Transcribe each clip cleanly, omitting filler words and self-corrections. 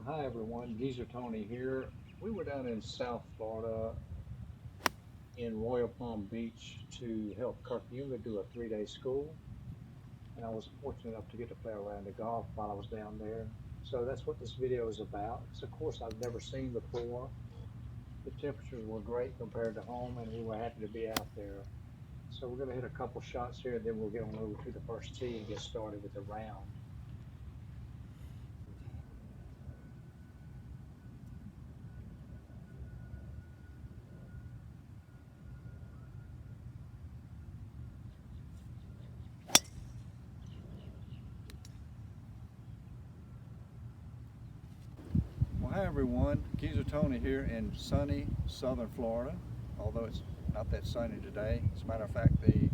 Hi everyone, Geezer Tony here. We were down in South Florida in Royal Palm Beach to help Kirk Yunga do a 3-day school, and I was fortunate enough to get to play a round of golf while I was down there. So that's what this video is about. It's a course I've never seen before. The temperatures were great compared to home, and we were happy to be out there. So we're going to hit a couple shots here, then we'll get on over to the first tee and get started with the round. Well, hi everyone, Geezer Tony here in sunny southern Florida, although it's not that sunny today. As a matter of fact, the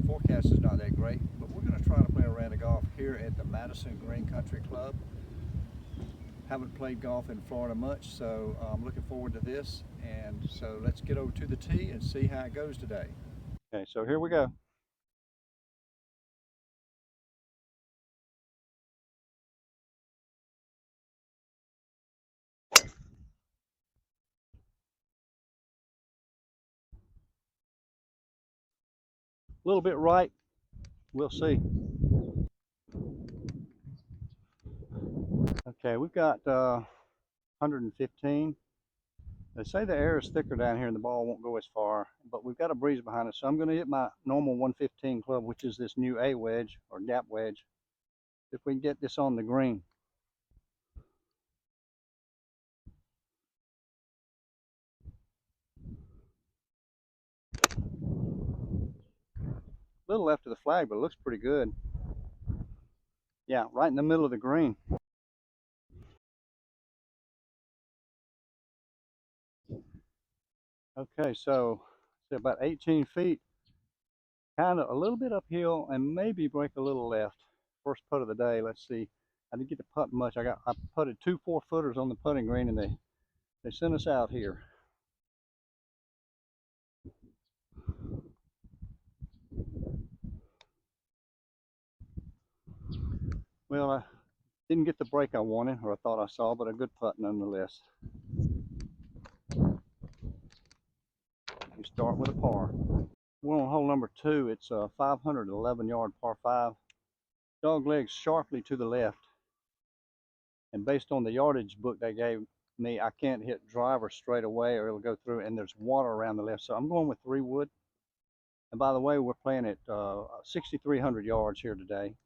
forecast is not that great, but we're going to try to play a round of golf here at the Madison Green Country Club. Haven't played golf in Florida much, so I'm looking forward to this, and so let's get over to the tee and see how it goes today. Okay, so here we go. A little bit right, we'll see. Okay, we've got 115. They say the air is thicker down here and the ball won't go as far, but we've got a breeze behind us. So I'm going to hit my normal 115 club, which is this new A wedge or gap wedge, if we can get this on the green. A little left of the flag, but it looks pretty good. Yeah, right in the middle of the green. Okay, so about 18 feet, kind of a little bit uphill and maybe break a little left. First putt of the day. Let's see. I didn't get to putt much. I putted 2 4-footers on the putting green, and they sent us out here. Well, I didn't get the break I wanted, or I thought I saw, but a good putt nonetheless. We start with a par. We're on hole number 2. It's a 511-yard par 5. Dog legs sharply to the left. And based on the yardage book they gave me, I can't hit driver straight away or it'll go through, and there's water around the left. So I'm going with 3 wood. And by the way, we're playing at 6,300 yards here today.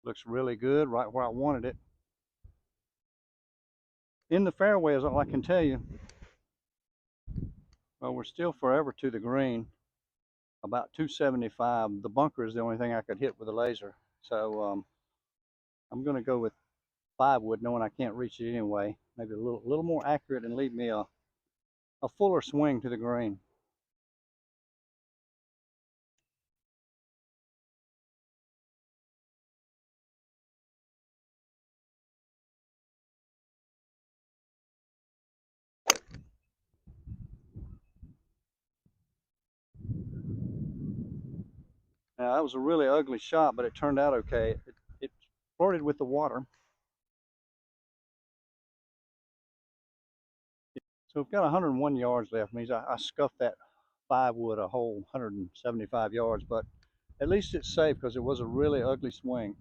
Looks really good, right where I wanted it. In the fairway is all I can tell you. Well, we're still forever to the green, about 275. The bunker is the only thing I could hit with a laser. So I'm going to go with 5 wood, knowing I can't reach it anyway. Maybe a little more accurate and leave me a fuller swing to the green. Now, that was a really ugly shot, but it turned out okay. It flirted with the water. So we've got 101 yards left. Means I scuffed that 5 wood a whole 175 yards, but at least it's safe because it was a really ugly swing.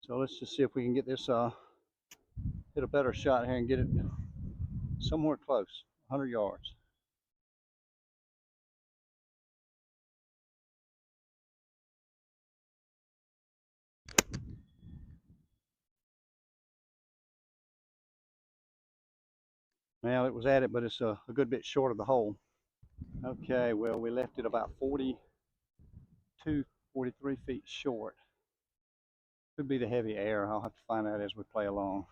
So let's just see if we can get this hit a better shot here and get it somewhere close, 100 yards. Well, it was at it, but it's a good bit short of the hole. Okay, well, we left it about 42, 43 feet short. Could be the heavy air. I'll have to find out as we play along.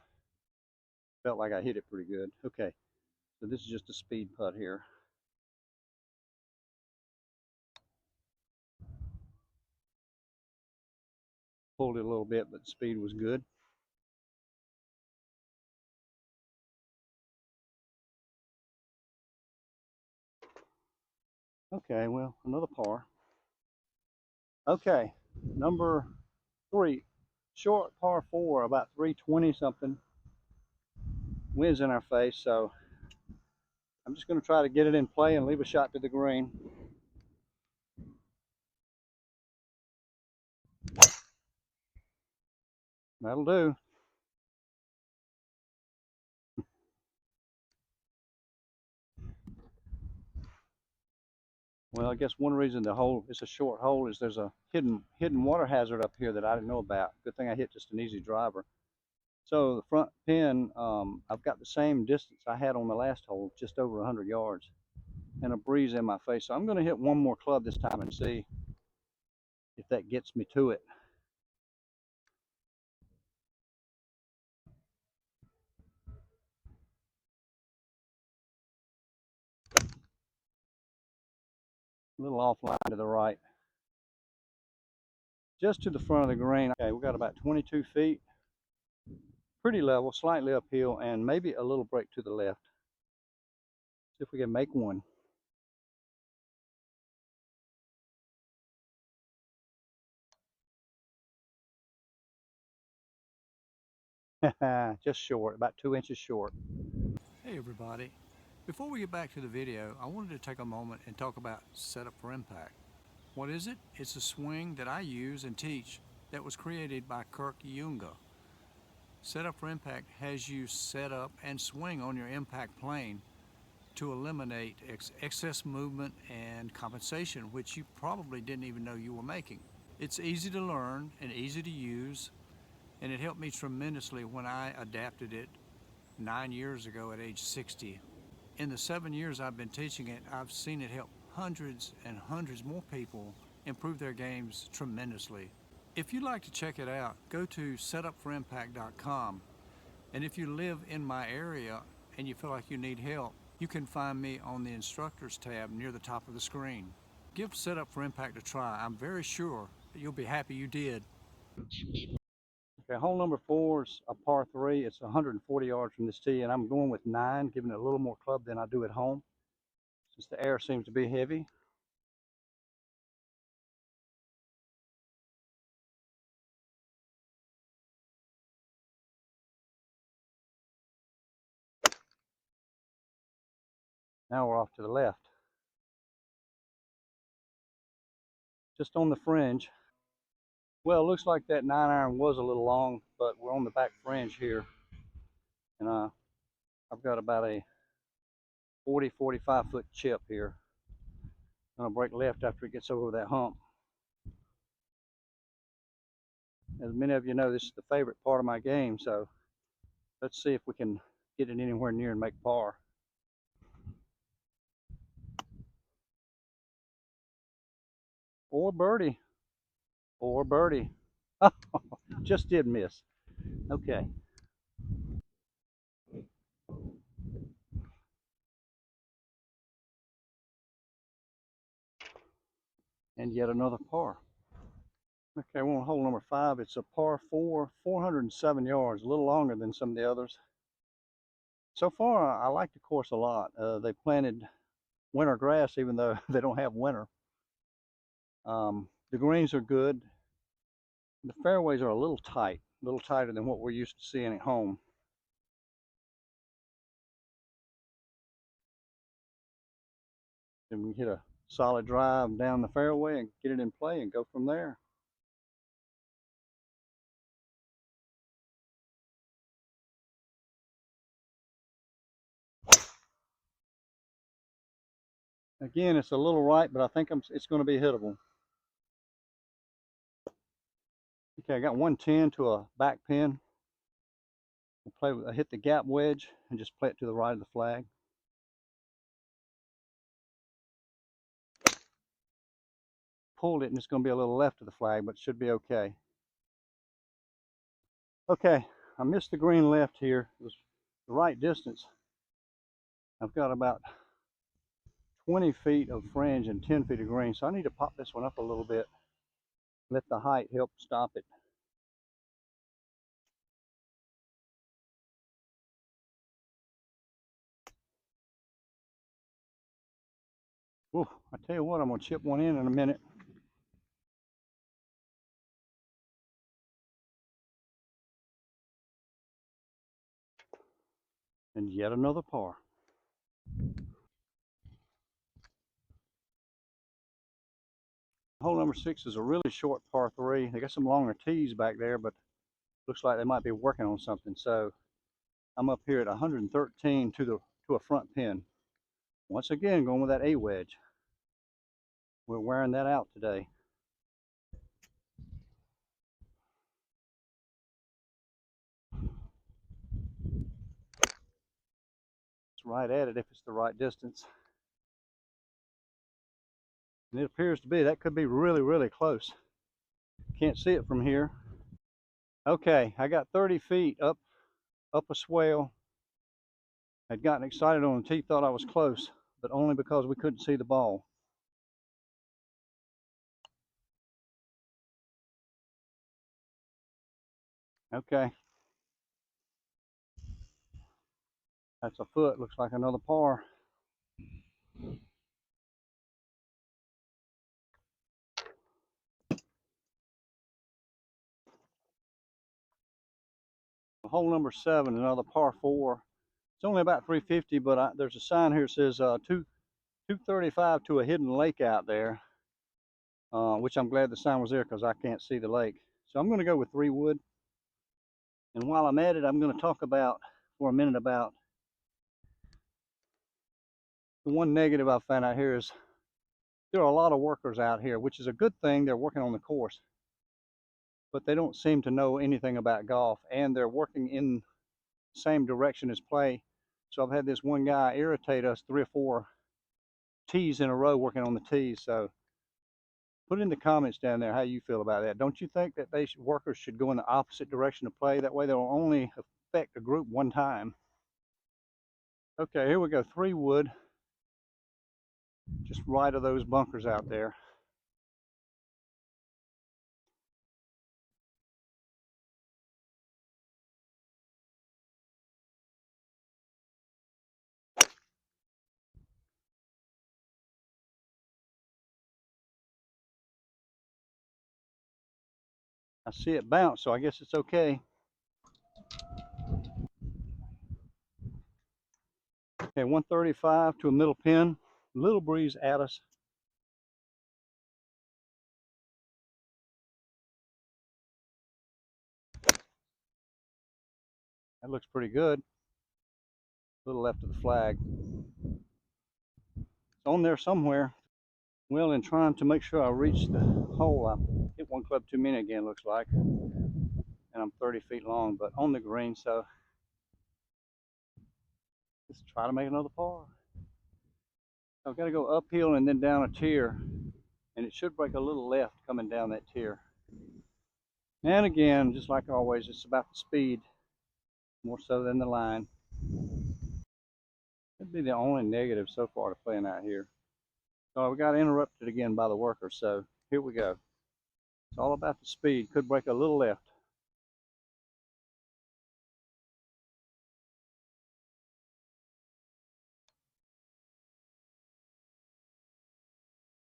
felt like I hit it pretty good. Okay, so this is just a speed putt here. Pulled it a little bit, but the speed was good. Okay, well, another par. Okay, number 3, short par 4, about 320 something. Wind's in our face, so I'm just going to try to get it in play and leave a shot to the green. That'll do. Well, I guess one reason the hole is a short hole is there's a hidden water hazard up here that I didn't know about. Good thing I hit just an easy driver. So the front pin, I've got the same distance I had on the last hole, just over 100 yards, and a breeze in my face. So I'm going to hit one more club this time and see if that gets me to it. A little offline to the right. Just to the front of the green. Okay, we got about 22 feet. Pretty level, slightly uphill, and maybe a little break to the left. See if we can make one. Just short, about 2 inches short. Hey everybody. Before we get back to the video, I wanted to take a moment and talk about Setup4Impact. What is it? It's a swing that I use and teach that was created by Kirk Junga. Setup4Impact has you set up and swing on your impact plane to eliminate excess movement and compensation, which you probably didn't even know you were making. It's easy to learn and easy to use, and it helped me tremendously when I adapted it 9 years ago at age 60. In the 7 years I've been teaching it, I've seen it help hundreds and hundreds more people improve their games tremendously. If you'd like to check it out, go to Setup4Impact.com, and if you live in my area and you feel like you need help, you can find me on the Instructors tab near the top of the screen. Give Setup4Impact a try. I'm very sure that you'll be happy you did. Okay, hole number 4 is a par 3. It's 140 yards from this tee, and I'm going with 9, giving it a little more club than I do at home, since the air seems to be heavy. Now we're off to the left. Just on the fringe. Well, it looks like that 9-iron was a little long, but we're on the back fringe here. And I've got about a 40-45 foot chip here. I'm gonna break left after it gets over that hump. As many of you know, this is the favorite part of my game, so let's see if we can get it anywhere near and make par. Or birdie. Or birdie. Just did miss. Okay. And yet another par. Okay, we're on hole number 5. It's a par 4, 407 yards, a little longer than some of the others. So far, I like the course a lot. They planted winter grass, even though they don't have winter. The greens are good. The fairways are a little tight, a little tighter than what we're used to seeing at home. And we hit a solid drive down the fairway and get it in play and go from there. Again, it's a little right, but I think it's going to be hittable. Okay, I got 110 to a back pin. I hit the gap wedge and just play it to the right of the flag. Pulled it, and it's going to be a little left of the flag, but it should be okay. Okay, I missed the green left here. It was the right distance. I've got about 20 feet of fringe and 10 feet of green, so I need to pop this one up a little bit, let the height help stop it. Ooh, I tell you what, I'm gonna chip one in a minute. And yet another par. Hole number 6 is a really short par 3. They got some longer tees back there, but looks like they might be working on something. So I'm up here at 113 to a front pin. Once again, going with that A wedge. We're wearing that out today. It's right at it if it's the right distance. And it appears to be. That could be really, really close. Can't see it from here. Okay, I got 30 feet up a swale. I'd gotten excited on the tee, thought I was close, but only because we couldn't see the ball. Okay. That's a foot, looks like another par. Hole number 7, another par 4. It's only about 350, but there's a sign here that says 235 to a hidden lake out there, which I'm glad the sign was there because I can't see the lake. So I'm going to go with 3 wood. And while I'm at it, I'm going to talk for a minute about the one negative I found out here is there are a lot of workers out here, which is a good thing. They're working on the course, but they don't seem to know anything about golf, and they're working in the same direction as play. So I've had this one guy irritate us 3 or 4 tees in a row working on the tees. So put in the comments down there how you feel about that. Don't you think that workers should go in the opposite direction of play? That way they'll only affect a group one time. Okay, here we go. 3 wood, just right of those bunkers out there. I see it bounce, so I guess it's okay. Okay, 135 to a middle pin. Little breeze at us. That looks pretty good. A little left of the flag. It's on there somewhere. Well, in trying to make sure I reach the hole, I hit one club too many again, looks like. And I'm 30 feet long, but on the green, so let's try to make another par. I've got to go uphill and then down a tier, and it should break a little left coming down that tier. And again, just like always, it's about the speed, more so than the line. That'd be the only negative so far to playing out here. So we got interrupted again by the worker, so here we go. It's all about the speed. Could break a little left.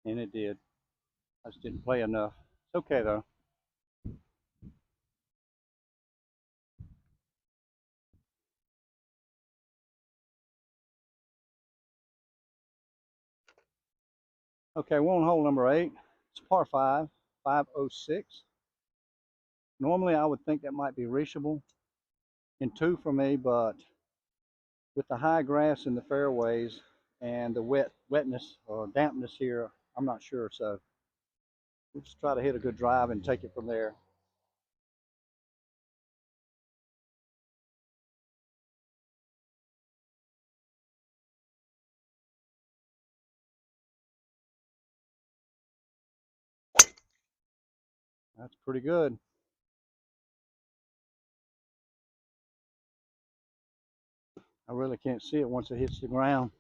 And it did. I just didn't play enough. It's okay though. Okay, we're on hole number 8. It's par 5, 506. Normally I would think that might be reachable in 2 for me, but with the high grass in the fairways and the wetness or dampness here, I'm not sure. So we'll just try to hit a good drive and take it from there. That's pretty good. I really can't see it once it hits the ground.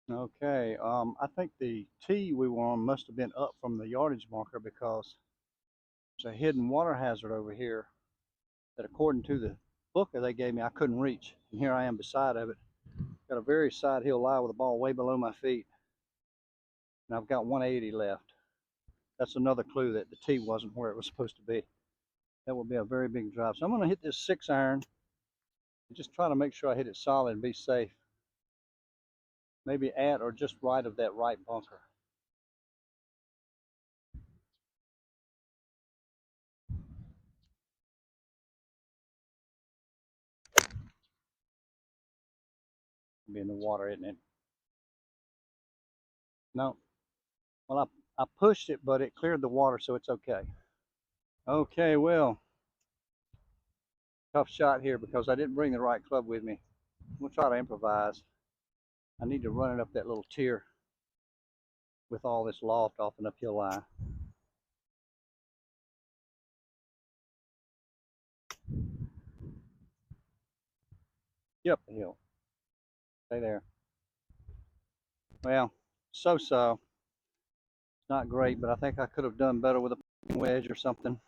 Okay, I think the tee we were on must have been up from the yardage marker because there's a hidden water hazard over here that, according to the book that they gave me, I couldn't reach. And here I am beside of it. Got a very side hill lie with the ball way below my feet. And I've got 180 left. That's another clue that the tee wasn't where it was supposed to be. That would be a very big drive. So I'm going to hit this 6-iron and just try to make sure I hit it solid and be safe. Maybe at or just right of that right bunker. It'll be in the water, isn't it? No. Well, I pushed it, but it cleared the water, so it's okay. Okay, well, tough shot here because I didn't bring the right club with me. We'll try to improvise. I need to run it up that little tier with all this loft off an uphill line. Get up the hill. Stay there. Well, so-so. It's not great, but I think I could have done better with a wedge or something.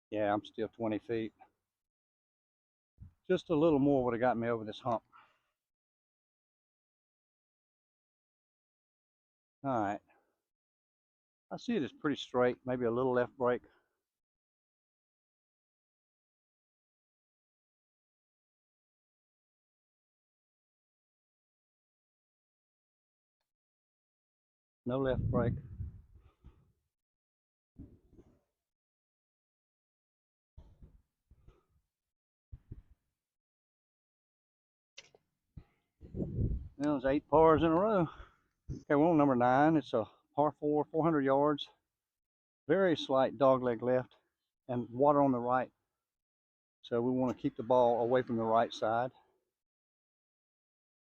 Yeah, I'm still 20 feet. Just a little more would have got me over this hump. All right. I see it as pretty straight, maybe a little left break. No left break. Well, there's 8 pars in a row. Okay, we're on number 9. It's a par 4, 400 yards. Very slight dogleg left and water on the right. So we want to keep the ball away from the right side.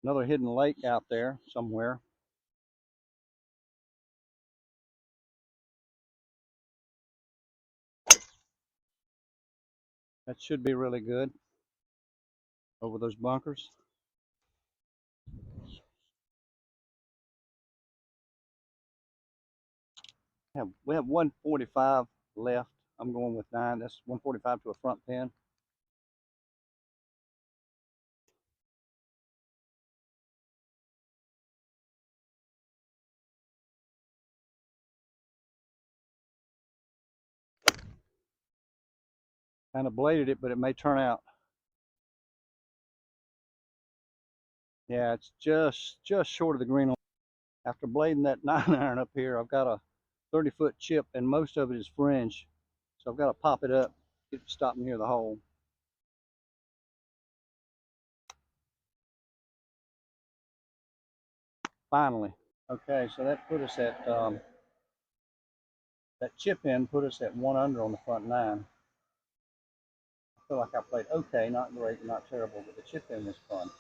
Another hidden lake out there somewhere. That should be really good over those bunkers. We have 145 left. I'm going with 9. That's 145 to a front pin. Kind of bladed it, but it may turn out. Yeah, it's just short of the green. After blading that 9-iron up here, I've got a 30-foot chip, and most of it is fringe. So I've got to pop it up, get it to stop near the hole. Finally. Okay, so that put us at, that chip in put us at 1 under on the front 9. I feel like I played okay, not great, not terrible, but the chip in was fun.